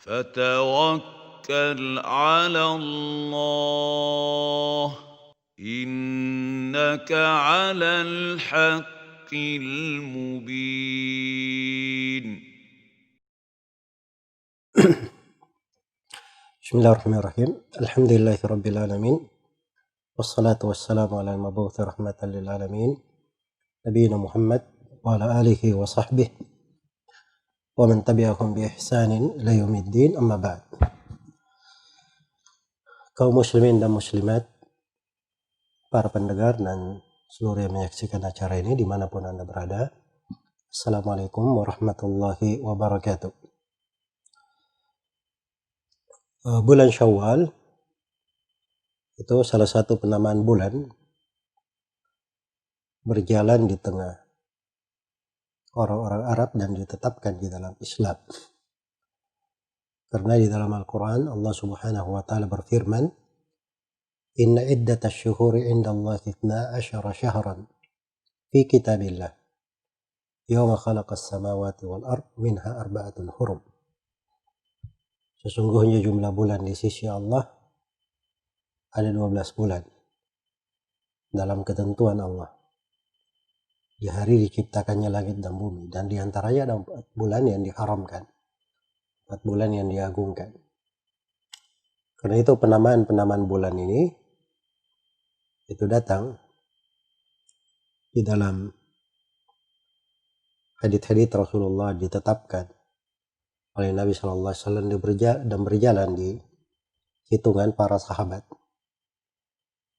فتوكل على الله إنك على الحق المبين. Bismillahirrahmanirrahim. Alhamdulillahirabbil alamin. Wassalatu wassalamu ala al-mab'uts rahmatan lil alamin. Nabiyina Muhammad wa ala alihi wa sahbihi wa man tabi'ahum bi ihsanin ila yaumiddin, amma ba'd. Kaum muslimin dan muslimat, para pendengar dan seluruh yang menyaksikan acara ini dimanapun Anda berada, Assalamualaikum warahmatullahi wabarakatuh. Bulan Syawal itu salah satu penamaan bulan berjalan di tengah orang-orang Arab dan ditetapkan di dalam Islam. Karena di dalam Al-Quran Allah Subhanahu wa Ta'ala berfirman, Inna iddatasy syuhuri indallahi 12 syahran fi kitabillah yawma khalaqas samawati wal ard minha arba'atun hurum. Sesungguhnya jumlah bulan di sisi Allah ada 12 bulan dalam ketentuan Allah. Di hari diciptakannya langit dan bumi, dan diantaranya ada 4 bulan yang diharamkan, 4 bulan yang diagungkan. Karena itu penamaan bulan ini itu datang di dalam hadits Rasulullah, ditetapkan oleh Nabi Sallallahu Alaihi Wasallam dan berjalan di hitungan para sahabat.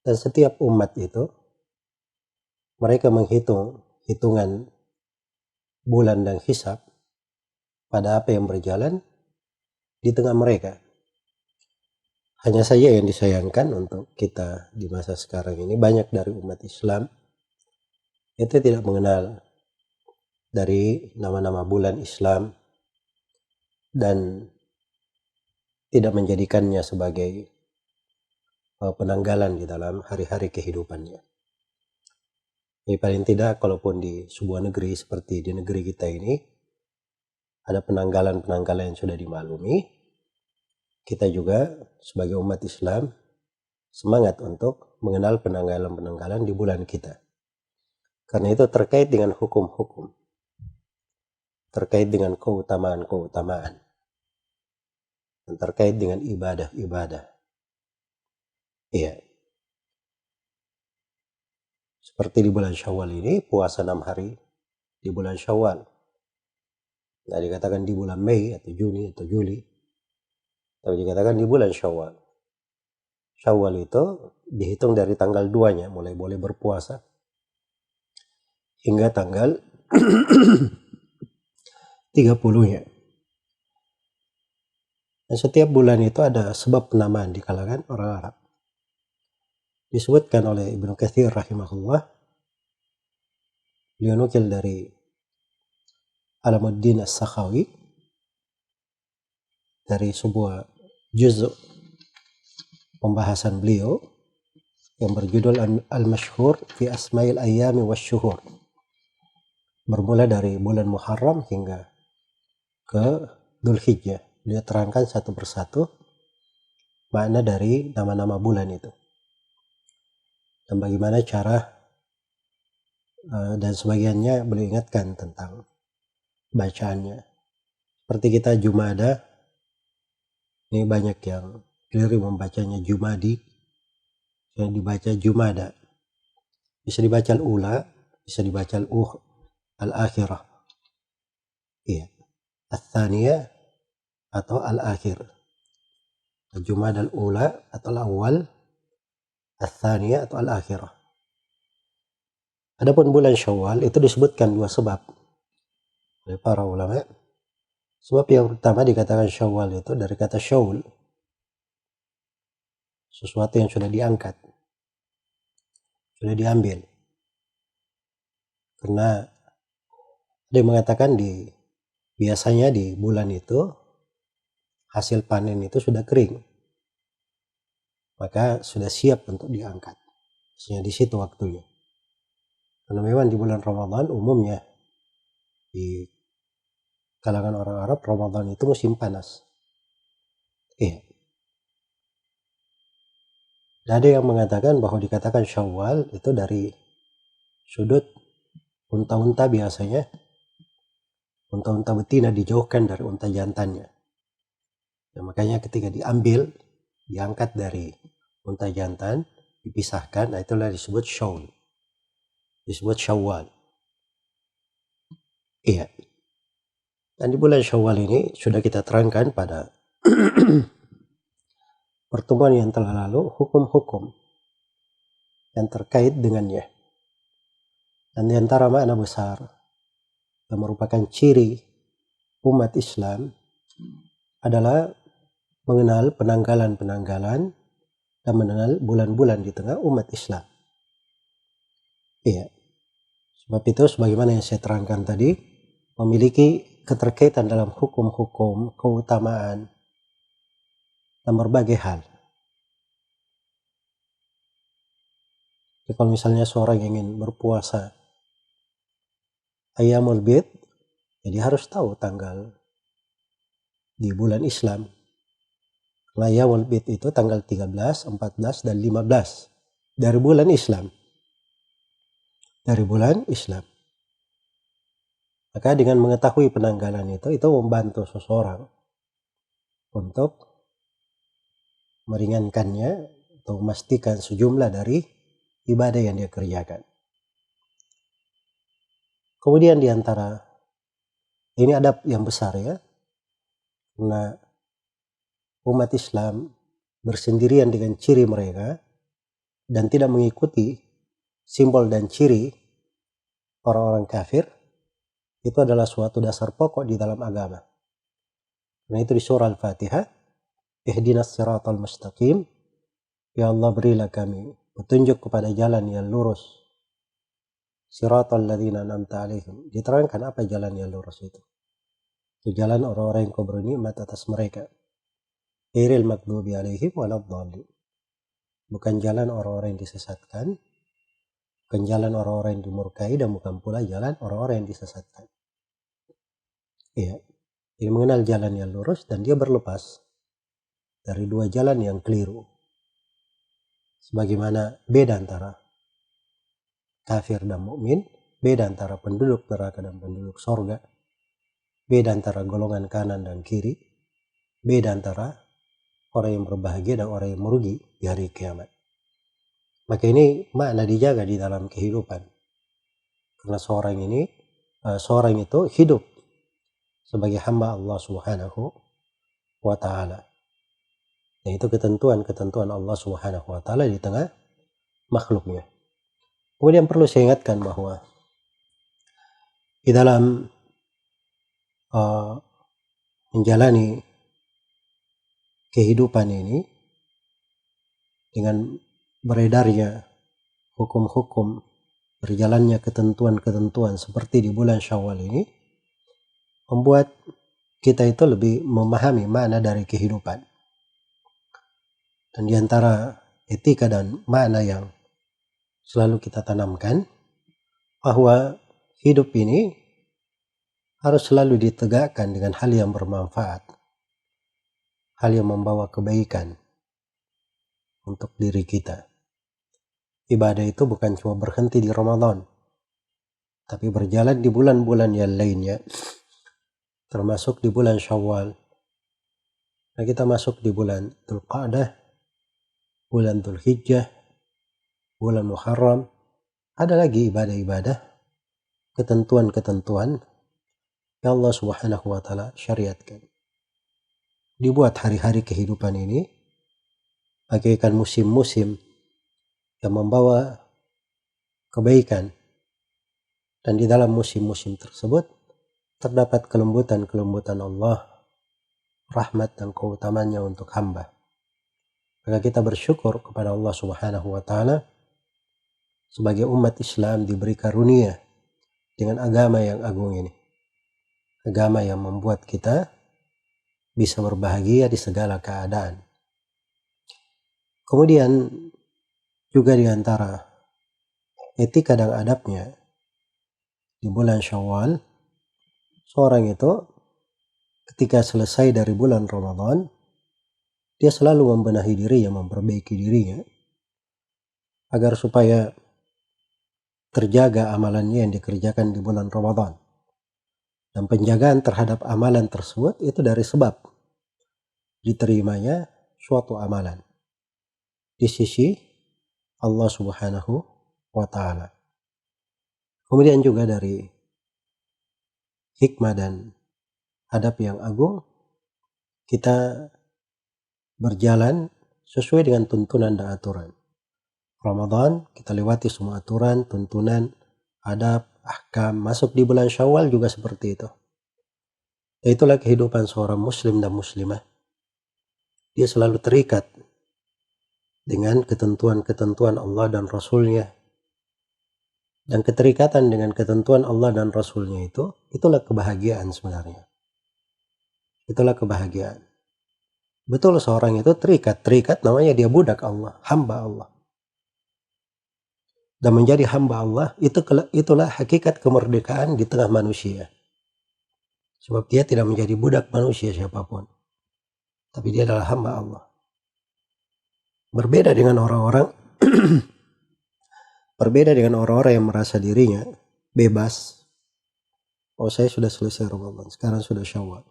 Dan setiap umat itu mereka menghitung hitungan bulan dan hisab pada apa yang berjalan di tengah mereka. Hanya saja yang disayangkan untuk kita di masa sekarang ini, banyak dari umat Islam itu tidak mengenal dari nama-nama bulan Islam dan tidak menjadikannya sebagai penanggalan di dalam hari-hari kehidupannya. Jadi paling tidak, kalaupun di sebuah negeri seperti di negeri kita ini ada penanggalan-penanggalan yang sudah dimaklumi, kita juga sebagai umat Islam semangat untuk mengenal penanggalan-penanggalan di bulan kita. Karena itu terkait dengan hukum-hukum, terkait dengan keutamaan-keutamaan, dan terkait dengan ibadah-ibadah. Iya. Seperti di bulan Syawal ini, puasa 6 hari di bulan Syawal. Nah, dikatakan di bulan Mei atau Juni atau Juli, tapi dikatakan di bulan Syawal. Syawal itu dihitung dari tanggal 2-nya, mulai boleh berpuasa, hingga tanggal 30-nya. Dan setiap bulan itu ada sebab penamaan di kalangan orang Arab. Disebutkan oleh Ibnu Katsir rahimahullah, beliau nukil dari Alamuddin As-Sakhawi dari sebuah juz' pembahasan beliau yang berjudul Al-Mashhur fi Asma'il Ayyami Wasyuhur, bermula dari bulan Muharram hingga ke Dzulhijjah. Beliau terangkan satu persatu makna dari nama-nama bulan itu dan bagaimana cara, dan sebagiannya beliau ingatkan tentang bacaannya. Seperti kita Jumada, ini banyak yang keliru membacanya Jumadi, yang dibaca Jumada. Bisa dibaca al-ula, bisa dibaca al-akhirah. Iya, al-thaniyah atau al-akhir. Jumada al-ula atau al-awwal, al-thaniyah atau al-akhirah. Adapun bulan Syawal itu disebutkan 2 sebab oleh para ulama. Sebab yang pertama dikatakan Syawal itu dari kata syaul, sesuatu yang sudah diangkat, sudah diambil. Karena ada yang mengatakan biasanya di bulan itu hasil panen itu sudah kering, maka sudah siap untuk diangkat. Maksudnya di situ waktunya. Karena memang di bulan Ramadan umumnya di kalangan orang Arab, Ramadan itu musim panas. Iya. Dan ada yang mengatakan bahwa dikatakan Syawal itu dari sudut unta-unta biasanya, unta-unta betina dijauhkan dari unta jantannya. Dan makanya ketika diambil, diangkat dari unta jantan, dipisahkan, nah itulah disebut Syawl. Disebut Syawal. Iya. Dan di bulan Syawal ini sudah kita terangkan pada pertemuan yang telah lalu hukum-hukum yang terkait dengannya. Dan di antara makna besar yang merupakan ciri umat Islam adalah mengenal penanggalan-penanggalan dan mengenal bulan-bulan di tengah umat Islam. Iya. Sebab itu sebagaimana yang saya terangkan tadi, memiliki keterkaitan dalam hukum-hukum, keutamaan, dan berbagai hal. Jadi kalau misalnya seorang ingin berpuasa Ayyamul Bid, jadi harus tahu tanggal di bulan Islam. Karena Ayyamul Bid itu tanggal 13, 14, dan 15 dari bulan Islam. Dari bulan Islam. Maka dengan mengetahui penanggalan itu membantu seseorang untuk meringankannya atau memastikan sejumlah dari ibadah yang dia kerjakan. Kemudian di antara ini adab yang besar ya, karena umat Islam bersendirian dengan ciri mereka dan tidak mengikuti simbol dan ciri orang-orang kafir, itu adalah suatu dasar pokok di dalam agama. Nah itu di surah Al-Fatihah, ihdinas siratal mustaqim, ya Allah berilah kami petunjuk kepada jalan yang lurus. Siratal ladzina an'amta alaihim. Diterangkan apa jalan yang lurus itu. Itu jalan orang-orang yang kau beri nikmat atas mereka. Ghairil maghdubi alaihim waladdallin. Bukan jalan orang-orang yang disesatkan, bukan jalan orang-orang yang dimurkai, dan bukan pula jalan orang-orang yang disesatkan. Iya. Dia mengenal jalan yang lurus dan dia berlepas dari dua jalan yang keliru. Sebagaimana beda antara kafir dan mukmin, beda antara penduduk neraka dan penduduk sorga, beda antara golongan kanan dan kiri, beda antara orang yang berbahagia dan orang yang merugi di hari kiamat. Maka ini makna dijaga di dalam kehidupan. Karena seorang itu hidup sebagai hamba Allah Subhanahu wa ta'ala. Dan itu ketentuan Allah Subhanahu wa ta'ala di tengah makhluknya. Kemudian perlu saya ingatkan bahwa di dalam menjalani kehidupan ini dengan beredarnya hukum-hukum, berjalannya ketentuan-ketentuan seperti di bulan Syawal ini, membuat kita itu lebih memahami makna dari kehidupan. Dan di antara etika dan makna yang selalu kita tanamkan, bahwa hidup ini harus selalu ditegakkan dengan hal yang bermanfaat, hal yang membawa kebaikan untuk diri kita. Ibadah itu bukan cuma berhenti di Ramadan, tapi berjalan di bulan-bulan yang lainnya, termasuk di bulan Syawal. Nah, kita masuk di bulan Dzulqa'dah, bulan Dzulhijjah, bulan Muharram, ada lagi ibadah-ibadah, ketentuan-ketentuan yang Allah Subhanahu wa ta'ala syariatkan. Dibuat hari-hari kehidupan ini bagaikan musim-musim yang membawa kebaikan, dan di dalam musim-musim tersebut terdapat kelembutan-kelembutan Allah, rahmat dan keutamaannya untuk hamba. Maka kita bersyukur kepada Allah Subhanahu wa ta'ala sebagai umat Islam diberi karunia dengan agama yang agung ini. Agama yang membuat kita bisa berbahagia di segala keadaan. Kemudian juga di antara etika dan adabnya di bulan Syawal, seorang itu ketika selesai dari bulan Ramadan, dia selalu membenahi dirinya, memperbaiki dirinya, agar supaya terjaga amalannya yang dikerjakan di bulan Ramadan. Dan penjagaan terhadap amalan tersebut itu dari sebab diterimanya suatu amalan di sisi Allah Subhanahu wa Ta'ala. Kemudian juga dari hikmah dan adab yang agung, kita berjalan sesuai dengan tuntunan dan aturan. Ramadan kita lewati semua aturan, tuntunan, adab, ahkam. Masuk di bulan Syawal juga seperti itu. Itulah kehidupan seorang muslim dan muslimah. Dia selalu terikat dengan ketentuan-ketentuan Allah dan Rasulnya. Dan keterikatan dengan ketentuan Allah dan Rasulnya itulah kebahagiaan sebenarnya. Itulah kebahagiaan. Betul, seorang itu terikat namanya dia budak Allah, hamba Allah. Dan menjadi hamba Allah itulah hakikat kemerdekaan di tengah manusia. Sebab dia tidak menjadi budak manusia siapapun, tapi dia adalah hamba Allah. Berbeda dengan orang-orang yang merasa dirinya bebas. Oh, saya sudah selesai Ramadan, sekarang sudah Syawal,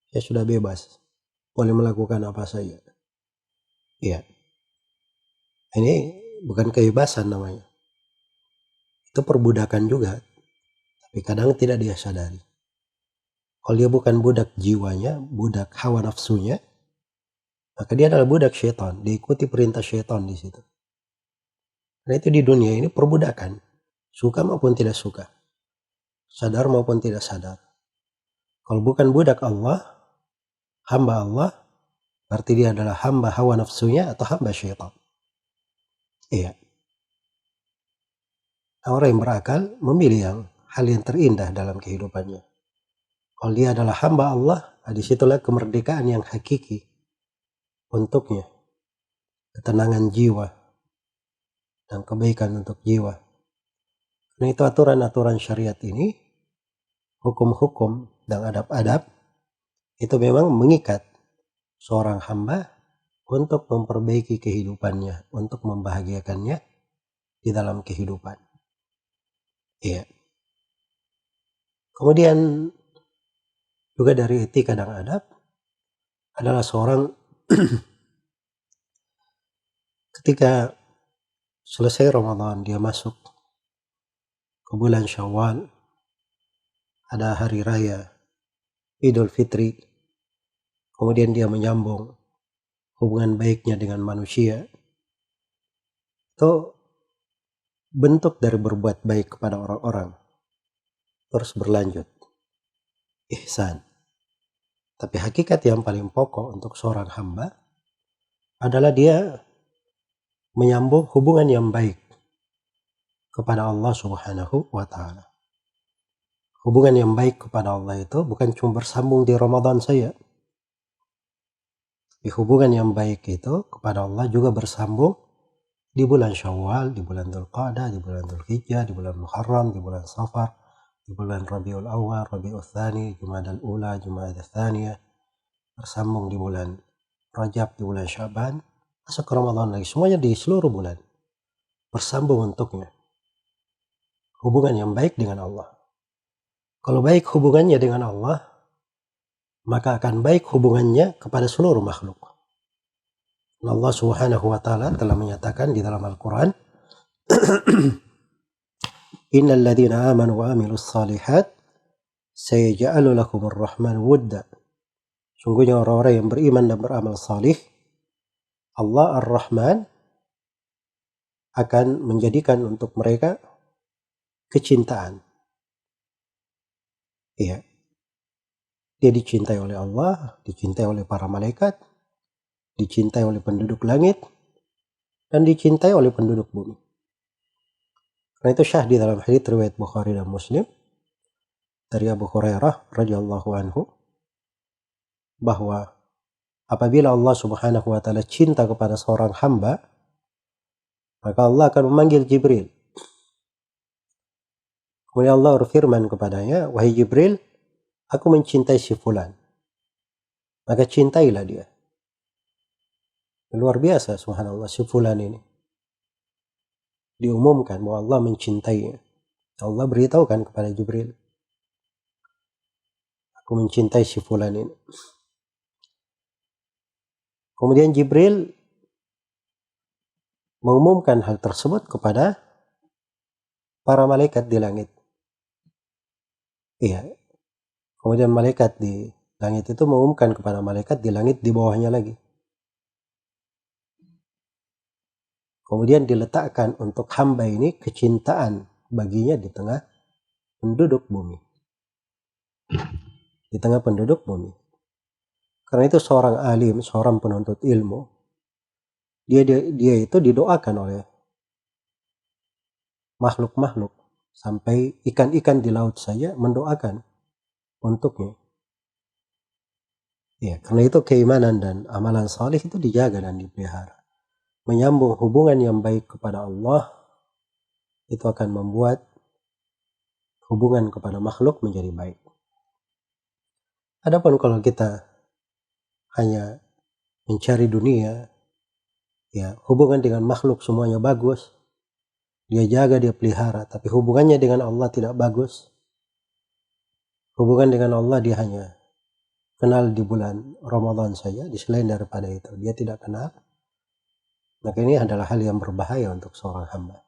saya sudah bebas, boleh melakukan apa saja. Iya, ini bukan kebebasan namanya, itu perbudakan juga, tapi kadang tidak dia sadari. Kalau dia bukan budak jiwanya, budak hawa nafsunya, maka dia adalah budak syaitan, diikuti perintah syaitan di situ. Karena itu di dunia ini perbudakan, suka maupun tidak suka, sadar maupun tidak sadar. Kalau bukan budak Allah, hamba Allah, berarti dia adalah hamba hawa nafsunya atau hamba syaitan. Iya. Orang yang berakal memilih hal yang terindah dalam kehidupannya. Kalau dia adalah hamba Allah, disitulah kemerdekaan yang hakiki untuknya. Ketenangan jiwa dan kebaikan untuk jiwa. Karena itu aturan-aturan syariat ini, hukum-hukum dan adab-adab, itu memang mengikat seorang hamba untuk memperbaiki kehidupannya, untuk membahagiakannya di dalam kehidupan. Iya. Kemudian juga dari etika dan adab adalah seorang ketika selesai Ramadan, dia masuk ke bulan Syawal, ada hari raya Idul Fitri, kemudian dia menyambung hubungan baiknya dengan manusia. Itu bentuk dari berbuat baik kepada orang-orang, terus berlanjut, ihsan. Tapi hakikat yang paling pokok untuk seorang hamba adalah dia menyambung hubungan yang baik kepada Allah Subhanahu wa Ta'ala. Hubungan yang baik kepada Allah itu bukan cuma bersambung di Ramadan saja. Tapi hubungan yang baik itu kepada Allah juga bersambung di bulan Syawal, di bulan Dzulqa'dah, di bulan Dzulhijjah, di bulan Muharram, di bulan Safar, di bulan Rabiul Awwal, Rabiul Tsani, Jumadal Ula, Jumadal Tsaniyah, bersambung di bulan Rajab, di bulan Syaban, masuk ke Ramadan lagi. Semuanya di seluruh bulan bersambung untuknya. Hubungan yang baik dengan Allah. Kalau baik hubungannya dengan Allah, maka akan baik hubungannya kepada seluruh makhluk. Allah Subhanahu wa Ta'ala telah menyatakan di dalam Al-Quran, Innal ladzina amanu wa amilus salihat sayaj'alu lakumur rahman wudda. Sungguhnya orang-orang yang beriman dan beramal salih, Allah Ar-Rahman akan menjadikan untuk mereka kecintaan. Iya. Dia dicintai oleh Allah, dicintai oleh para malaikat, dicintai oleh penduduk langit, dan dicintai oleh penduduk bumi. Karena itu syah di dalam hadits riwayat Bukhari dan Muslim dari Abu Hurairah radhiyallahu anhu, bahwa apabila Allah Subhanahu wa Ta'ala cinta kepada seorang hamba, maka Allah akan memanggil Jibril. Kemudian Allah berfirman kepadanya, wahai Jibril, aku mencintai si fulan, maka cintailah dia. Luar biasa, subhanallah, si fulan ini. Diumumkan bahwa Allah mencintainya. Allah beritahukan kepada Jibril, aku mencintai si fulan ini. Kemudian Jibril mengumumkan hal tersebut kepada para malaikat di langit. Iya. Kemudian malaikat di langit itu mengumumkan kepada malaikat di langit di bawahnya lagi. Kemudian diletakkan untuk hamba ini kecintaan baginya di tengah penduduk bumi. Di tengah penduduk bumi. Karena itu seorang alim, seorang penuntut ilmu, dia itu didoakan oleh makhluk-makhluk. Sampai ikan-ikan di laut saja mendoakan untuknya. Ya, karena itu keimanan dan amalan salih itu dijaga dan dipelihara. Menyambung hubungan yang baik kepada Allah itu akan membuat hubungan kepada makhluk menjadi baik. Adapun kalau kita hanya mencari dunia, ya hubungan dengan makhluk semuanya bagus, dia jaga, dia pelihara, tapi hubungannya dengan Allah tidak bagus. Hubungan dengan Allah dia hanya kenal di bulan Ramadan saja, di selain daripada itu dia tidak kenal. Maka ini adalah hal yang berbahaya untuk seorang hamba.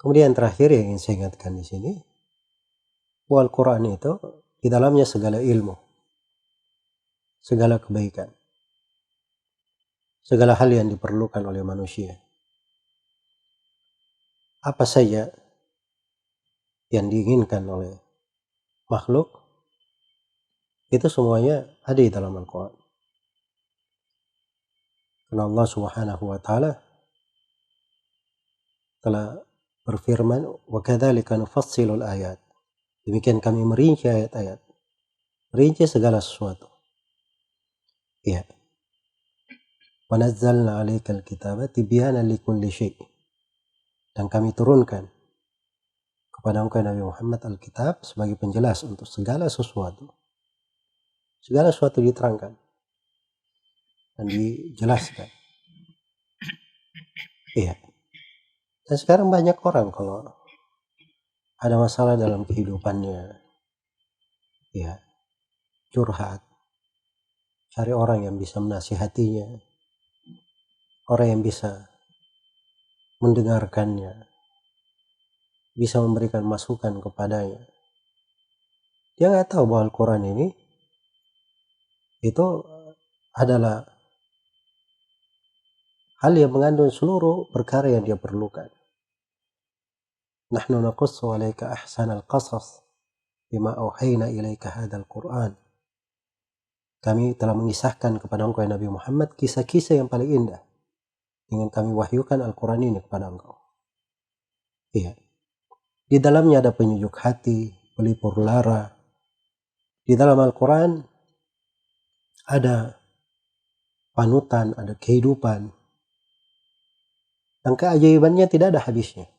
Kemudian terakhir yang ingin saya ingatkan di sini, bahwa Al-Quran itu di dalamnya segala ilmu, segala kebaikan, segala hal yang diperlukan oleh manusia. Apa saja yang diinginkan oleh makhluk, itu semuanya ada di dalam Al-Quran. Karena Allah Subhanahu wa Ta'ala telah berfirman, wa kadzalika nufassilul ayat. Demikian kami merinci ayat-ayat, merinci segala sesuatu. Ya. Wa nazzalna 'alaikal kitaba tibyanan likulli syai'. Dan kami turunkan kepada engkau Nabi Muhammad Alkitab sebagai penjelas untuk segala sesuatu. Segala sesuatu diterangkan dan dijelaskan. Iya. Dan sekarang banyak orang kalau ada masalah dalam kehidupannya, ya curhat, cari orang yang bisa menasihatinya, orang yang bisa mendengarkannya, bisa memberikan masukan kepadanya. Dia nggak tahu bahwa Al-Quran ini itu adalah hal yang mengandung seluruh perkara yang dia perlukan. Nahnu naqussu 'alaika ahsanal qasas bima auhayna ilaika hadzal Qur'an. Kami telah mengisahkan kepada engkau Nabi Muhammad kisah-kisah yang paling indah dengan kami wahyukan Al-Quran ini kepada engkau. Iya. Di dalamnya ada penyejuk hati, pelipur lara. Di dalam Al-Quran ada panutan, ada kehidupan. Dan keajaibannya tidak ada habisnya.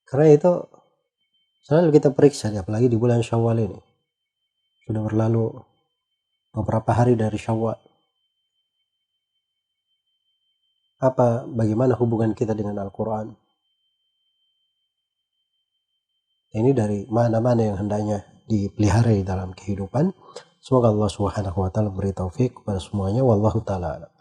Karena itu selalu kita periksa, apalagi di bulan Syawal ini. Sudah berlalu beberapa hari dari Syawal. Bagaimana hubungan kita dengan Al-Quran? Ini dari mana-mana yang hendaknya dipelihara di dalam kehidupan. Semoga Allah Subhanahu wa Ta'ala beri taufik kepada semuanya. Wallahu ta'ala a'lam.